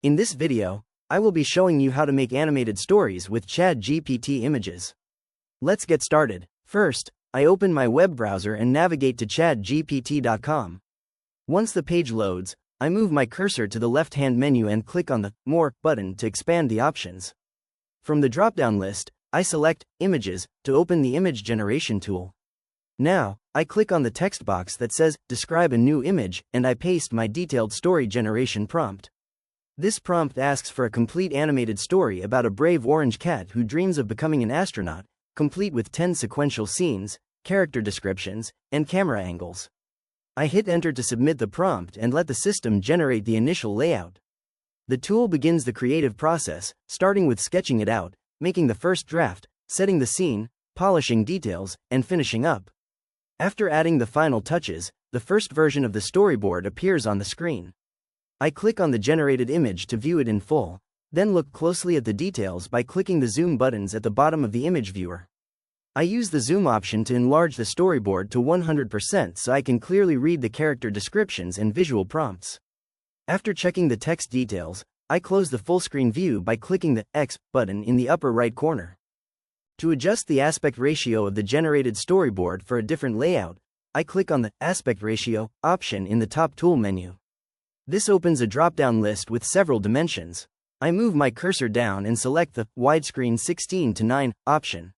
In this video, I will be showing you how to make animated stories with ChatGPT images. Let's get started. First, I open my web browser and navigate to chatgpt.com. Once the page loads, I move my cursor to the left-hand menu and click on the More button to expand the options. From the drop-down list, I select Images to open the image generation tool. Now, I click on the text box that says Describe a new image and I paste my detailed story generation prompt. This prompt asks for a complete animated story about a brave orange cat who dreams of becoming an astronaut, complete with 10 sequential scenes, character descriptions, and camera angles. I hit enter to submit the prompt and let the system generate the initial layout. The tool begins the creative process, starting with sketching it out, making the first draft, setting the scene, polishing details, and finishing up. After adding the final touches, the first version of the storyboard appears on the screen. I click on the generated image to view it in full, then look closely at the details by clicking the zoom buttons at the bottom of the image viewer. I use the zoom option to enlarge the storyboard to 100% so I can clearly read the character descriptions and visual prompts. After checking the text details, I close the full screen view by clicking the X button in the upper right corner. To adjust the aspect ratio of the generated storyboard for a different layout, I click on the Aspect Ratio option in the top tool menu. This opens a drop-down list with several dimensions. I move my cursor down and select the Widescreen 16:9 option.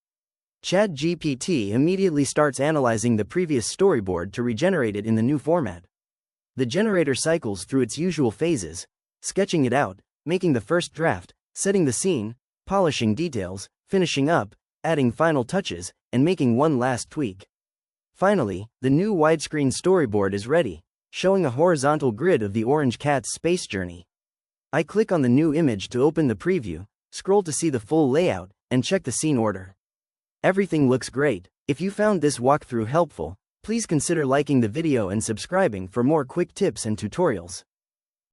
ChatGPT immediately starts analyzing the previous storyboard to regenerate it in the new format. The generator cycles through its usual phases, sketching it out, making the first draft, setting the scene, polishing details, finishing up, adding final touches, and making one last tweak. Finally, the new widescreen storyboard is ready, showing a horizontal grid of the orange cat's space journey. I click on the new image to open the preview, scroll to see the full layout, and check the scene order. Everything looks great. If you found this walkthrough helpful, please consider liking the video and subscribing for more quick tips and tutorials.